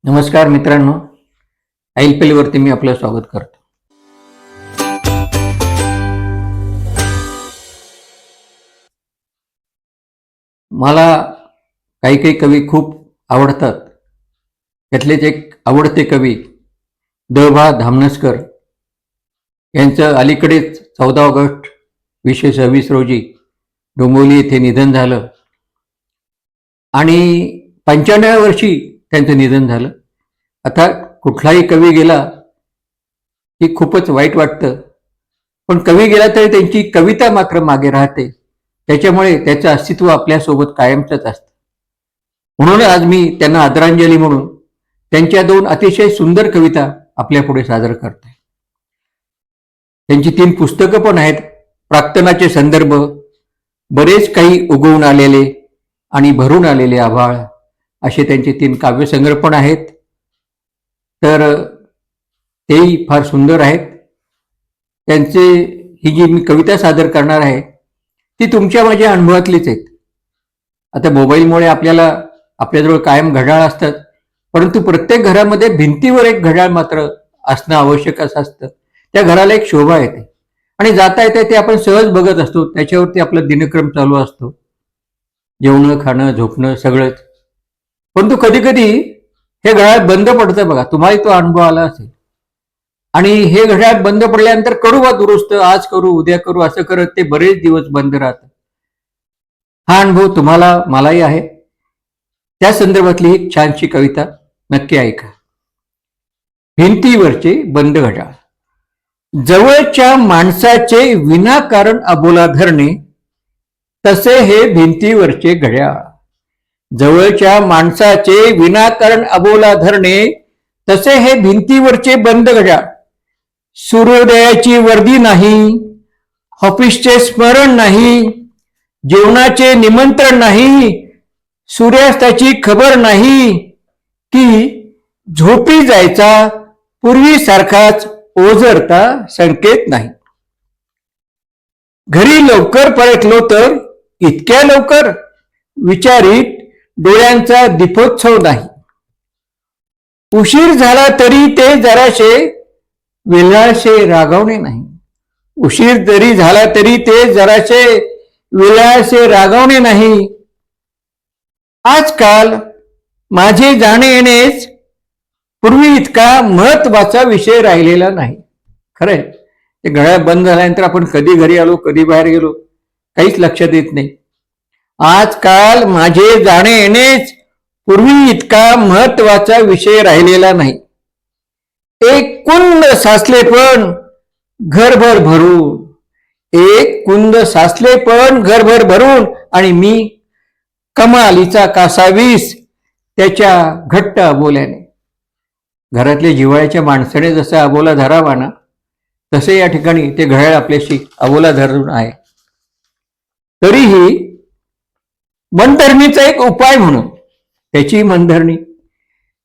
नमस्कार मित्रांनो, ऐलपेलीवरती मी आपलं स्वागत करतो. मला काही काही कवी खूप आवडतात. त्यातलेच एक आवडते कवी द.भा. धामनसकर यांचं अलीकडेच 14 ऑगस्ट 2026 रोजी डोंबिवली येथे निधन झालं आणि 95व्या वर्षी त्यांचं निधन झालं. आता कुठलाही कवी गेला की खूपच वाईट वाटतं, पण कवी गेला तरी त्यांची कविता मात्र मागे राहते. त्याच्यामुळे त्याचं अस्तित्व आपल्यासोबत कायमचंच असतं. म्हणून आज मी त्यांना आदरांजली म्हणून त्यांच्या 2 अतिशय सुंदर कविता आपल्या पुढे सादर करतोय. त्यांची 3 पुस्तकं पण आहेत. प्राक्तनाचे संदर्भ, बरेच काही उगवून आलेले आणि भरून आलेले आभाळ, असे त्यांचे 3 काव्यसंग्रह पण आहेत. तर तेही फार सुंदर आहेत. त्यांचे ही जी मी कविता सादर करणार आहे ती तुमच्या माझ्या अनुभवातलीच आहेत. आता मोबाईलमुळे आपल्याजवळ कायम घड्याळ असतात, परंतु प्रत्येक घरामध्ये भिंतीवर एक घड्याळ मात्र असणं आवश्यक असतं. त्या घराला एक शोभा येते आणि जाता येते ते आपण सहज बघत असतो. त्याच्यावरती आपला दिनक्रम चालू असतो, जेवणं, खाणं, झोपणं सगळंच. परंतु कधी कधी हे घड्याळ बंद पडतं बघा. तुम्हाला तो अनुभव आला असेल. आणि हे घड्याळ बंद पडल्यानंतर करू बा दुरुस्त, आज करू उद्या करू असं करत ते बरेच दिवस बंद राहतं. हा अनुभव तुम्हाला मलाही आहे. त्या संदर्भातली एक छानशी कविता नक्की ऐका. भिंतीवरचे बंद घड्याळ. जवळच्या माणसाचे विनाकारण अबोला धरणे, तसे हे भिंतीवरचे घड्याळ. जवळच्या माणसाचे विनाकारण अबोला धरणे, तसे हे भिंतीवरचे बंद घड्याळ. सूर्योदयाची वर्दी नाही, ऑफिसचे स्मरण नाही, जेवणाचे निमंत्रण नाही, सूर्यास्ताची खबर नाही, की झोपी जायचा पूर्वीसारखाच ओझरता संकेत नाही. घरी लवकर परतलो तर इतक्या लवकर, विचारीत डोळ्यांचा दीपोत्सव नाही. उशीर झाला तरी ते जराशे विलासे रागवणे नाही. उशीर जरी झाला तरी ते जराशे विलासे रागवणे नाही. आजकाल माझे जाणे येणेच पूर्वी इतका महत्वाचा विषय राहिलेला नाही. खरंय, ते घड्याळ बंद झाल्यानंतर आपण कधी घरी आलो, कधी बाहेर गेलो, काहीच लक्षात येत नाही. आजकाल माझे जाणे येणेच पूर्वी इतका महत्वाचा विषय राहिलेला नाही. एक कुंद साचले पण घरभर भरून, एक कुंद साचले पण घरभर भरून, आणि मी कमालीचा कासावीस त्याच्या घट्ट अबोल्याने. घरातल्या जिव्हाळ्याच्या माणसाने जसा अबोला धरावा ना, तसे या ठिकाणी ते घड्याळ आपल्याशी अबोला धरून आहे. तरीही मनधरणीचा एक उपाय म्हणून, त्याची मनधरणी,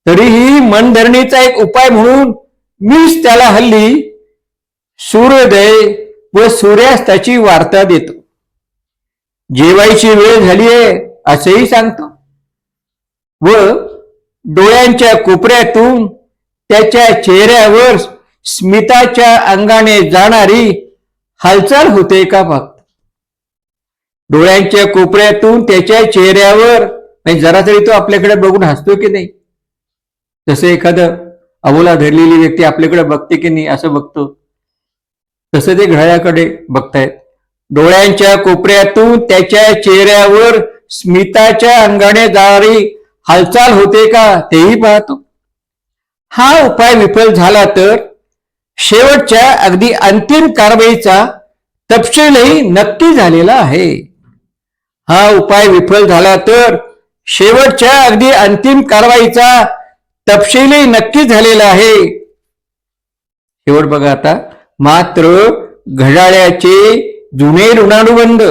तरीही मनधरणीचा एक उपाय म्हणून मीच त्याला हल्ली सूर्योदय व सूर्यास्ताची वार्ता देतो. जेवायची वेळ झालीये असेही सांगतो व डोळ्यांच्या कोपऱ्यातून त्याच्या चेहऱ्यावर स्मिताच्या अंगाने जाणारी हालचाल होते का बघ. डोळ्यांच्या कोपऱ्यातून त्याच्या चेहऱ्यावर जरा तरी तो आपल्याकडे बघून हसतो की नाही. जसं एखादं अबोला धरलेली व्यक्ती आपल्याकडे बघते की नाही असं बघतो, तसं ते घड्याळाकडे बघतायत. डोळ्यांच्या कोपऱ्यातून त्याच्या चेहऱ्यावर स्मिताच्या अंगाने जाणारी हालचाल होते का तेही पाहतो. हा उपाय विफल झाला तर शेवटच्या अगदी अंतिम कारवाईचा तपशीलही नक्की झालेला आहे. हा उपाय विफल झाला तर शेवटच्या अगदी अंतिम कारवाईचा तपशीलही नक्की झालेला आहे. शेवट बघा आता. मात्र घड्याळ्याचे जुने ऋणानुबंध,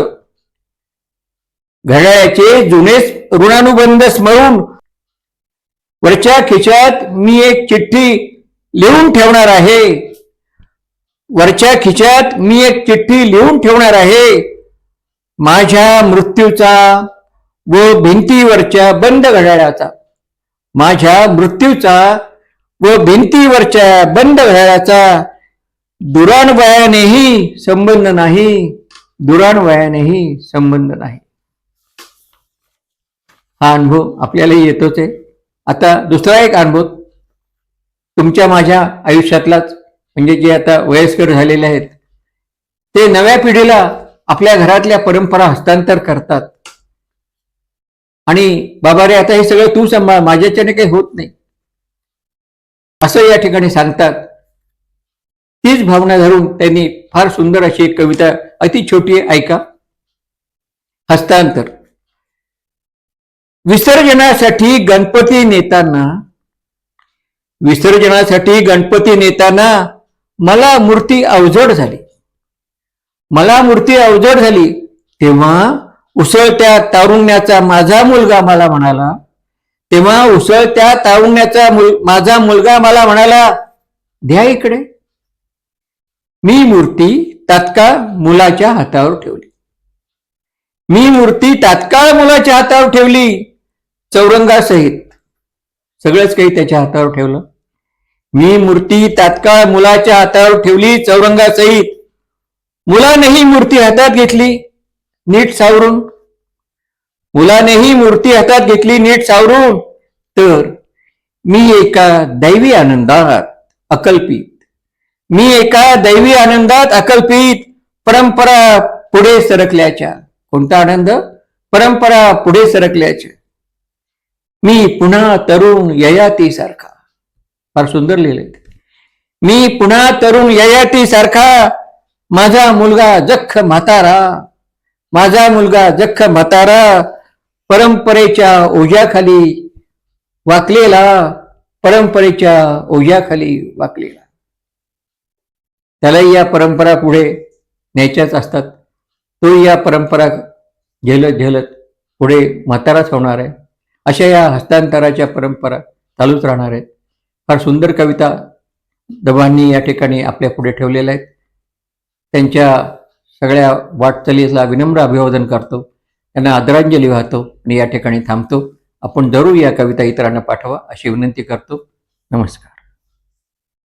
घड्याळ्याचे जुने ऋणानुबंध स्मरून वरच्या खिशात मी एक चिठ्ठी लिहून ठेवणार आहे. वरच्या खिशात मी एक चिठ्ठी लिहून ठेवणार आहे. माझ्या मृत्यूचा व भिंतीवरच्या बंद घड्याळाचा. माझ्या मृत्यूचा व भिंतीवरच्या बंद घड्याळाचा दुराणवयानेही संबंध नाही, दुराणवयानेही संबंध नाही. हा अनुभव आपल्यालाही येतोच आहे. आता दुसरा एक अनुभव तुमच्या माझ्या आयुष्यातलाच, म्हणजे जे आता वयस्कर झालेले आहेत ते नव्या पिढीला आपल्या घरातल्या परंपरा हस्तांतर करतात आणि बाबा रे आता हे सगळं तू सांभाळ, माझ्याच्याने काही होत नाही असं या ठिकाणी सांगतात. तीच भावना धरून त्यांनी फार सुंदर अशी एक कविता, अति छोटी आहे, ऐका. हस्तांतर. विसर्जनासाठी गणपती नेताना, विसर्जनासाठी गणपती नेताना मला मूर्ती अवजड झाली, मला मूर्ती अवजड झाली. तेव्हा उसळत्या तारुण्याचा माझा मुलगा मला म्हणाला, तेव्हा उसळत्या तारुण्याचा माझा मुलगा मला म्हणाला, द्या इकडे. मी मूर्ती तात्काळ मुलाच्या हातावर ठेवली, मी मूर्ती तात्काळ मुलाच्या हातावर ठेवली, चौरंगासहित सगळंच काही त्याच्या हातावर ठेवलं. मी मूर्ती तात्काळ मुलाच्या हातावर ठेवली, चौरंगासहित. मुलानेही मूर्ती हातात घेतली नीट सावरून, मुलानेही मूर्ती हातात घेतली नीट सावरून. तर मी एका दैवी आनंदात अकल्पित, मी एका दैवी आनंदात अकल्पित परंपरा पुढे सरकल्याच्या. कोणता आनंद? परंपरा पुढे सरकल्याच्या. मी पुन्हा तरुण ययाती सारखा. फार सुंदर लिहिलंय. मी पुन्हा तरुण ययाती सारखा, माझा मुलगा जख्ख म्हातारा, माझा मुलगा जख्ख म्हातारा, परंपरेच्या ओझ्याखाली वाकलेला, परंपरेच्या ओझ्याखाली वाकलेला. त्यालाही या परंपरा पुढे न्यायच्याच असतात. तो या परंपरा झेलत झेलत पुढे म्हाताराच होणार आहे. अशा या हस्तांतराच्या परंपरा चालूच राहणार आहेत. फार सुंदर कविता दबांनी या ठिकाणी आपल्या पुढे ठेवलेल्या आहेत. त्यांच्या सगळ्या वाटचालीला विनम्र अभिवादन करतो, त्यांना आदरांजली वाहतो आणि या ठिकाणी थांबतो. आपण जरूर या कविता इतरांना पाठवा अशी विनंती करतो. नमस्कार.